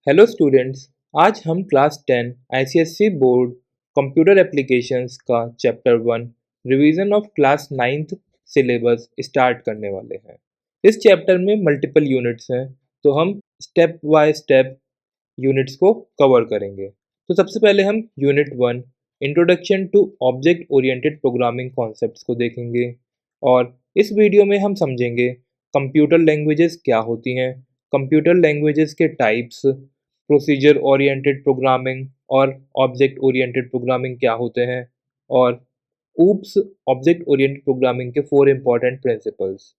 Hello students. आज हम class 10 ICSE board computer applications का chapter 1 revision of class 9th syllabus start करने वाले हैं। इस चैप्टर में मल्टीपल यूनिट्स हैं, तो हम स्टेप बाय स्टेप यूनिट्स को कवर करेंगे। तो सबसे पहले हम unit 1 introduction to object oriented programming concepts को देखेंगे और इस वीडियो में हम समझेंगे कंप्यूटर लैंग्वेजेस क्या होती हैं, कंप्यूटर लैंग्वेजेस के टाइप्स, प्रोसीजर ओरिएंटेड प्रोग्रामिंग और ऑब्जेक्ट ओरिएंटेड प्रोग्रामिंग क्या होते हैं, और ऊप्स ऑब्जेक्ट ओरिएंटेड प्रोग्रामिंग के 4 important principles: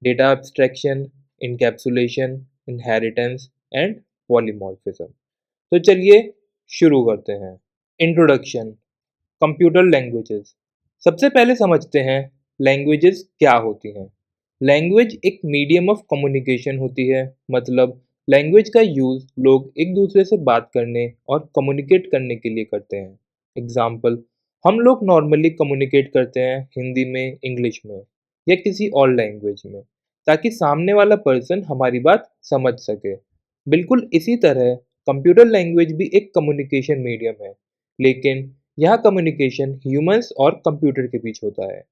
data abstraction, encapsulation, inheritance and polymorphism. तो चलिए शुरू करते हैं। Introduction, computer languages. सबसे पहले समझते हैं लैंग्वेजेस क्या होती हैं। लैंग्वेज एक मीडियम ऑफ कम्युनिकेशन होती है, मतलब लैंग्वेज का यूज़ लोग एक दूसरे से बात करने और कम्युनिकेट करने के लिए करते हैं। एग्जाम्पल, हम लोग नॉर्मली कम्युनिकेट करते हैं हिंदी में, इंग्लिश में या किसी और लैंग्वेज में, ताकि सामने वाला पर्सन हमारी बात समझ सके। बिल्कुल इसी तरह कंप्यूटर लैंग्वेज भी एक कम्युनिकेशन मीडियम है, लेकिन यह कम्युनिकेशन ह्यूमंस और कंप्यूटर के बीच होता है।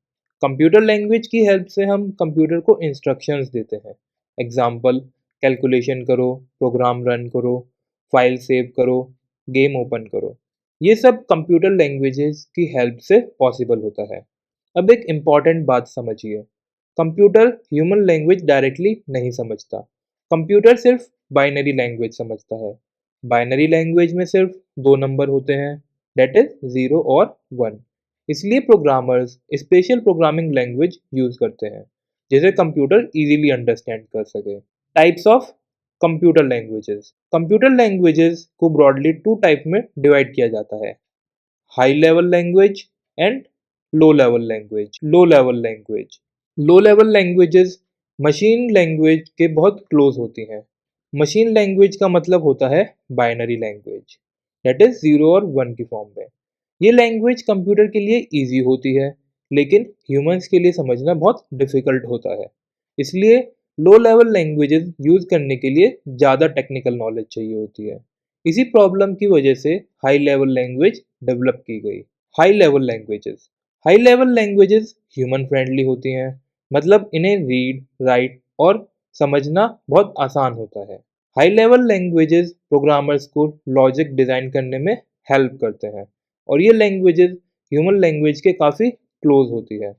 कंप्यूटर लैंग्वेज की हेल्प से हम कंप्यूटर को इंस्ट्रक्शंस देते हैं। एग्जाम्पल, कैलकुलेशन करो, प्रोग्राम रन करो, फाइल सेव करो, गेम ओपन करो। ये सब कंप्यूटर लैंग्वेजेस की हेल्प से पॉसिबल होता है। अब एक इम्पॉर्टेंट बात समझिए, कंप्यूटर ह्यूमन लैंग्वेज डायरेक्टली नहीं समझता। कंप्यूटर सिर्फ बाइनरी लैंग्वेज समझता है। बाइनरी लैंग्वेज में सिर्फ दो नंबर होते हैं, डेट इज 0 और 1। इसलिए programmers special programming language use करते हैं, जिसे कंप्यूटर इजीली अंडरस्टैंड कर सके। Types of computer languages. Computer languages को ब्रॉडली टू टाइप में डिवाइड किया जाता है: high level language and low level language. Low level languages machine language के बहुत क्लोज होती हैं। मशीन लैंग्वेज का मतलब होता है बाइनरी लैंग्वेज, दैट इज 0 और 1 की फॉर्म में। ये लैंग्वेज कंप्यूटर के लिए इजी होती है, लेकिन ह्यूमंस के लिए समझना बहुत डिफिकल्ट होता है। इसलिए लो लेवल लैंग्वेजेस यूज करने के लिए ज़्यादा टेक्निकल नॉलेज चाहिए होती है। इसी प्रॉब्लम की वजह से हाई लेवल लैंग्वेज डेवलप की गई। High level languages. High level languages human friendly होती हैं, मतलब इन्हें रीड, राइट और समझना बहुत आसान होता है। हाई लेवल लैंग्वेजेस प्रोग्रामर्स को लॉजिक डिज़ाइन करने में हेल्प करते हैं, और ये लैंग्वेजेस ह्यूमन लैंग्वेज के काफ़ी क्लोज होती है।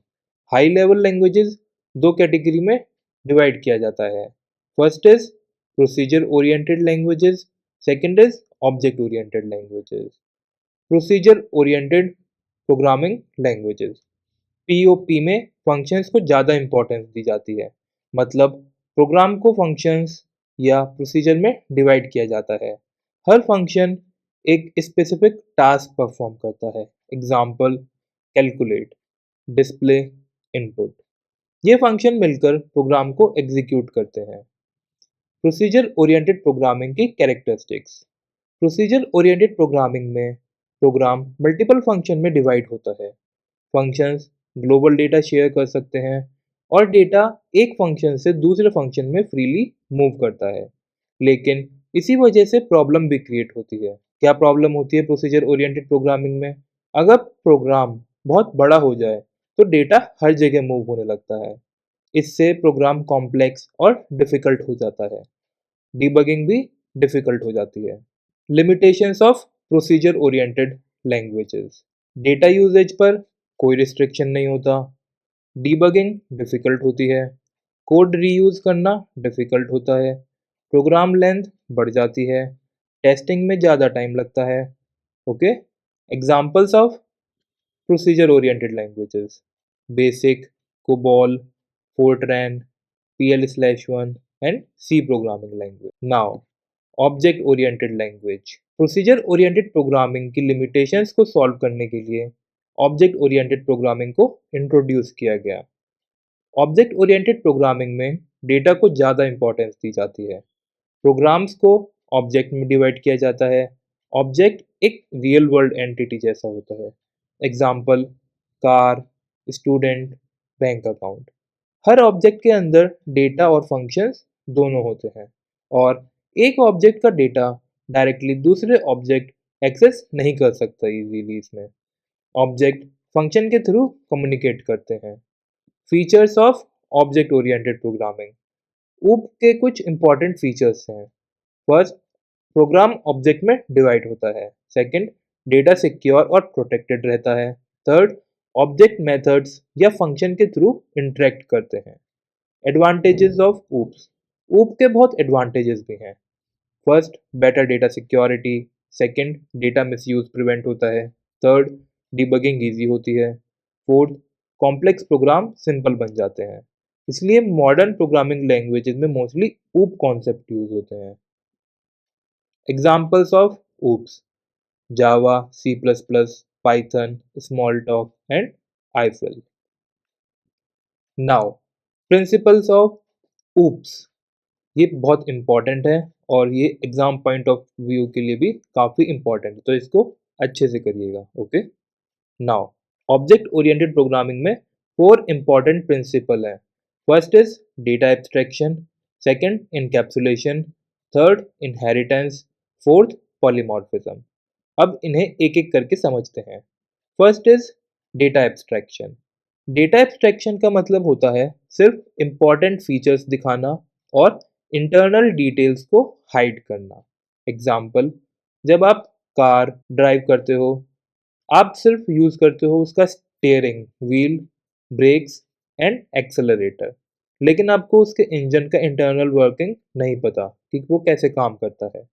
हाई लेवल लैंग्वेजेस दो कैटेगरी में डिवाइड किया जाता है। First is procedure oriented languages, second is object oriented languages. Procedure oriented programming languages, POP में फंक्शंस को ज़्यादा इंपॉर्टेंस दी जाती है, मतलब प्रोग्राम को फंक्शंस या प्रोसीजर में डिवाइड किया जाता है। हर फंक्शन एक स्पेसिफिक टास्क परफॉर्म करता है। Example, calculate, display, input. ये फंक्शन मिलकर प्रोग्राम को एग्जीक्यूट करते हैं। प्रोसीजर ओरिएंटेड प्रोग्रामिंग की कैरेक्टरिस्टिक्स। प्रोसीजर ओरिएंटेड प्रोग्रामिंग में प्रोग्राम मल्टीपल फंक्शन में डिवाइड होता है। फंक्शंस ग्लोबल डेटा शेयर कर सकते हैं, और डेटा एक फंक्शन से दूसरे फंक्शन में फ्रीली मूव करता है। लेकिन इसी वजह से प्रॉब्लम भी क्रिएट होती है। क्या प्रॉब्लम होती है प्रोसीजर ओरिएंटेड प्रोग्रामिंग में? अगर प्रोग्राम बहुत बड़ा हो जाए तो डेटा हर जगह मूव होने लगता है। इससे प्रोग्राम कॉम्प्लेक्स और डिफ़िकल्ट हो जाता है। डिबगिंग भी डिफ़िकल्ट हो जाती है। Limitations of procedure oriented languages. Data usage पर कोई रिस्ट्रिक्शन नहीं होता। डिबगिंग डिफ़िकल्ट होती है। कोड रीयूज़ करना डिफ़िकल्ट होता है। प्रोग्राम लेंथ बढ़ जाती है। टेस्टिंग में ज़्यादा टाइम लगता है। Okay. Examples of procedure oriented languages: BASIC, COBOL, FORTRAN, PL/1 and C programming language. Now object oriented language. Procedure oriented programming की लिमिटेशंस को सॉल्व करने के लिए ऑब्जेक्ट ओरिएंटेड प्रोग्रामिंग को इंट्रोड्यूस किया गया। ऑब्जेक्ट ओरिएंटेड प्रोग्रामिंग में डेटा को ज़्यादा इंपॉर्टेंस दी जाती है। प्रोग्राम्स को ऑब्जेक्ट में डिवाइड किया जाता है। ऑब्जेक्ट एक रियल वर्ल्ड एंटिटी जैसा होता है। Example, car, student, bank account. हर ऑब्जेक्ट के अंदर डेटा और फंक्शंस दोनों होते हैं, और एक ऑब्जेक्ट का डेटा डायरेक्टली दूसरे ऑब्जेक्ट एक्सेस नहीं कर सकता इजीली इसमें। ऑब्जेक्ट फंक्शन के थ्रू कम्युनिकेट करते हैं। Features of object oriented programming. ऊप के कुछ इंपॉर्टेंट फीचर्स हैं। फर्स्ट, प्रोग्राम ऑब्जेक्ट में डिवाइड होता है। सेकंड, डेटा सिक्योर और प्रोटेक्टेड रहता है। थर्ड, ऑब्जेक्ट मेथड्स या फंक्शन के थ्रू इंटरेक्ट करते हैं। Advantages of oops. ऊप के बहुत एडवांटेजेस भी हैं। First, better data security. Second, data misuse prevent होता है। थर्ड, डिबगिंग इजी होती है। फोर्थ, कॉम्प्लेक्स प्रोग्राम सिंपल बन जाते हैं। इसलिए मॉडर्न प्रोग्रामिंग लैंग्वेजेस में मोस्टली ऊप कॉन्सेप्ट यूज होते हैं। Examples of OOPs: Java, C plus plus, Python, Smalltalk and Eiffel. नाउ, प्रिंसिपल्स ऑफ ऊप्स। ये बहुत इंपॉर्टेंट है और ये एग्जाम पॉइंट ऑफ व्यू के लिए भी काफ़ी इंपॉर्टेंट है, तो इसको अच्छे से करिएगा। Okay, now, object oriented programming में 4 इंपॉर्टेंट प्रिंसिपल हैं। First is data abstraction, second encapsulation, third inheritance, fourth polymorphism. अब इन्हें एक एक करके समझते हैं। First is data abstraction. Data abstraction का मतलब होता है सिर्फ इंपॉर्टेंट फीचर्स दिखाना और इंटरनल डिटेल्स को हाइड करना। एग्जाम्पल, जब आप कार ड्राइव करते हो, आप सिर्फ यूज करते हो उसका steering wheel, brakes and accelerator, लेकिन आपको उसके इंजन का इंटरनल वर्किंग नहीं पता कि वो कैसे काम करता है।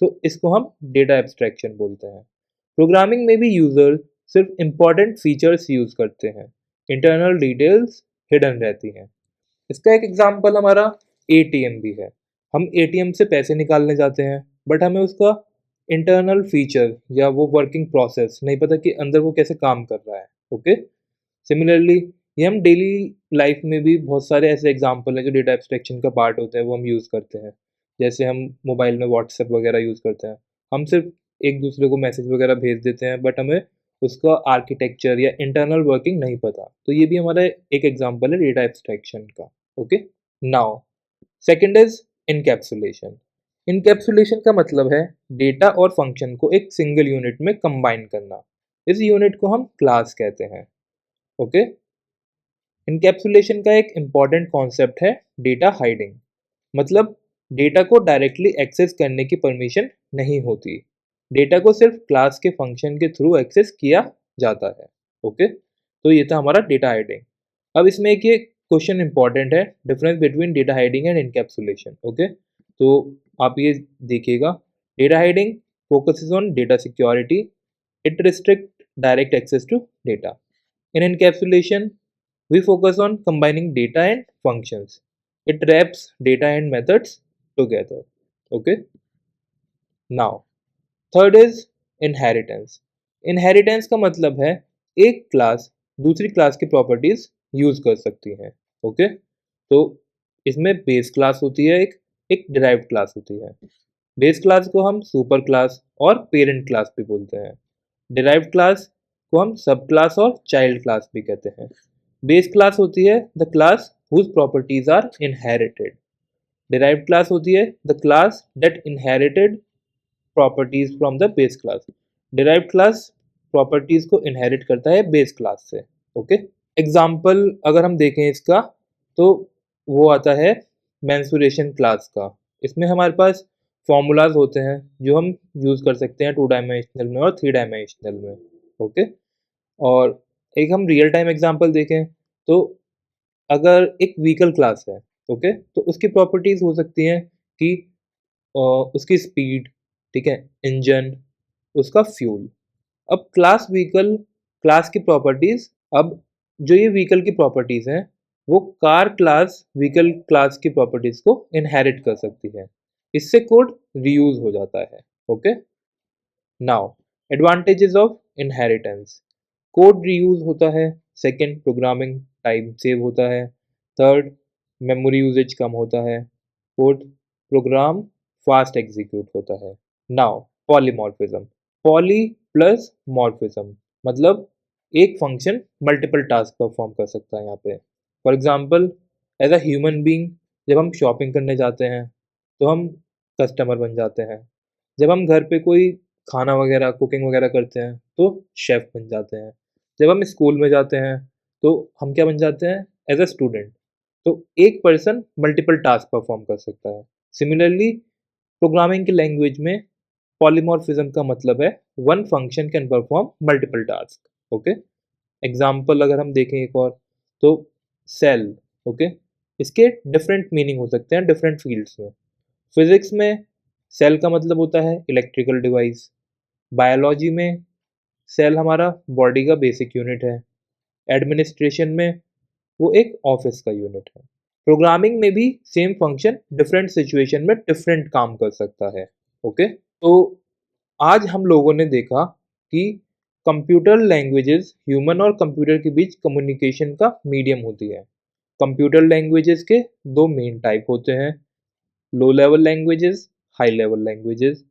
तो इसको हम डेटा एब्स्ट्रैक्शन बोलते हैं। प्रोग्रामिंग में भी यूजर सिर्फ इंपॉर्टेंट फीचर्स यूज करते हैं, इंटरनल डिटेल्स हिडन रहती हैं। इसका एक एग्जांपल हमारा एटीएम भी है। हम एटीएम से पैसे निकालने जाते हैं, बट हमें उसका इंटरनल फीचर या वो वर्किंग प्रोसेस नहीं पता कि अंदर वो कैसे काम कर रहा है। ओके, सिमिलरली ये हम डेली लाइफ में भी बहुत सारे ऐसे एग्जांपल हैं जो डेटा एब्स्ट्रैक्शन का पार्ट होते हैं, वो हम यूज़ करते हैं। जैसे हम मोबाइल में व्हाट्सएप वगैरह यूज़ करते हैं, हम सिर्फ एक दूसरे को मैसेज वगैरह भेज देते हैं, बट हमें उसका आर्किटेक्चर या इंटरनल वर्किंग नहीं पता। तो ये भी हमारा एक एग्जांपल है डेटा एब्स्ट्रैक्शन का। Okay, now, second is encapsulation. Encapsulation का मतलब है डेटा और फंक्शन को एक सिंगल यूनिट में कंबाइन करना। इस यूनिट को हम क्लास कहते हैं। ओके, इनकैप्सुलेशन का एक इम्पॉर्टेंट कॉन्सेप्ट है डेटा हाइडिंग। मतलब डेटा को डायरेक्टली एक्सेस करने की परमिशन नहीं होती। डेटा को सिर्फ क्लास के फंक्शन के थ्रू एक्सेस किया जाता है। ओके, तो ये था हमारा डेटा हाइडिंग। अब इसमें एक ये क्वेश्चन इंपॉर्टेंट है, difference between data hiding and encapsulation. Okay, तो आप ये देखिएगा, data hiding focuses on data security. It restricts direct access to data. In encapsulation, we focus on combining data and functions. It wraps data and methods together. Okay. Now, third is inheritance. Inheritance का मतलब है एक class दूसरी class की properties use कर सकती है। Okay, तो इसमें बेस क्लास होती है, एक डिराइव्ड क्लास होती है। बेस क्लास को हम सुपर क्लास और पेरेंट क्लास भी बोलते हैं। डिराइव्ड क्लास को हम सब क्लास और चाइल्ड क्लास भी कहते हैं। बेस क्लास होती है the class whose properties are inherited. Derived class होती है the class that inherited properties from the base class. Derived class properties को इनहेरिट करता है बेस क्लास से। ओके, एग्जाम्पल अगर हम देखें इसका, तो वो आता है मेंसुरेशन क्लास का। इसमें हमारे पास फॉर्मूलाज होते हैं जो हम यूज़ कर सकते हैं 2 डायमेंशनल में और 3 डायमेंशनल में। ओके, और एक हम रियल टाइम एग्जांपल देखें, तो अगर एक व्हीकल क्लास है, ओके, तो उसकी प्रॉपर्टीज हो सकती हैं कि उसकी स्पीड, ठीक है, इंजन, उसका फ्यूल। अब क्लास व्हीकल क्लास की प्रॉपर्टीज, अब जो ये व्हीकल की प्रॉपर्टीज हैं वो कार क्लास व्हीकल क्लास की प्रॉपर्टीज को इनहेरिट कर सकती है। इससे कोड रीयूज हो जाता है। Okay, now, advantages of inheritance. Code reuse होता है। सेकंड, प्रोग्रामिंग टाइम सेव होता है। थर्ड, मेमोरी यूजेज कम होता है। फोर्थ, प्रोग्राम फास्ट एग्जीक्यूट होता है। Now, polymorphism. Poly plus morphism मतलब एक फंक्शन मल्टीपल टास्क परफॉर्म कर सकता है यहाँ पे। For example, as a human being जब हम शॉपिंग करने जाते हैं तो हम कस्टमर बन जाते हैं। जब हम घर पे कोई खाना वगैरह कुकिंग वगैरह करते हैं तो शेफ़ बन जाते हैं। जब हम स्कूल में जाते हैं तो हम क्या बन जाते हैं एज़ अ स्टूडेंट। तो एक पर्सन मल्टीपल टास्क परफ़ॉर्म कर सकता है। सिमिलरली प्रोग्रामिंग की लैंग्वेज में पॉलीमॉर्फिज्म का मतलब है one function can perform multiple task. Okay? Example अगर हम देखें एक और तो सेल। ओके? इसके डिफरेंट मीनिंग हो सकते हैं डिफरेंट फ़ील्ड्स में। फिज़िक्स में सेल का मतलब होता है इलेक्ट्रिकल डिवाइस। बायोलॉजी में सेल हमारा बॉडी का बेसिक यूनिट है। एडमिनिस्ट्रेशन में वो एक ऑफिस का यूनिट है। प्रोग्रामिंग में भी सेम फंक्शन डिफरेंट सिचुएशन में डिफरेंट काम कर सकता है। ओके? तो आज हम लोगों ने देखा कि कंप्यूटर लैंग्वेजेस ह्यूमन और कंप्यूटर के बीच कम्युनिकेशन का मीडियम होती है। कंप्यूटर लैंग्वेजेस के दो मेन टाइप होते हैं, low level languages, high level languages.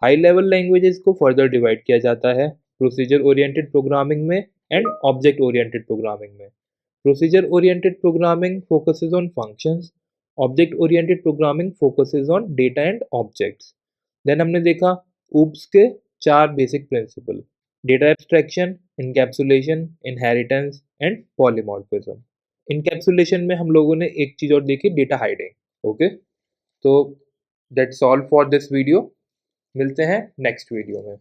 High level languages को फर्दर डिवाइड किया जाता है प्रोसीजर ओरिएंटेड प्रोग्रामिंग में एंड ऑब्जेक्ट ओरिएंटेड प्रोग्रामिंग में। Procedure oriented programming focuses on functions, object oriented programming focuses on data and objects। Then हमने देखा OOPs के चार basic principle, data abstraction, encapsulation, inheritance and polymorphism. Encapsulation में हम लोगों ने एक चीज और देखी, डेटा हाइडिंग। ओके, तो that's all for this video. मिलते हैं नेक्स्ट वीडियो में।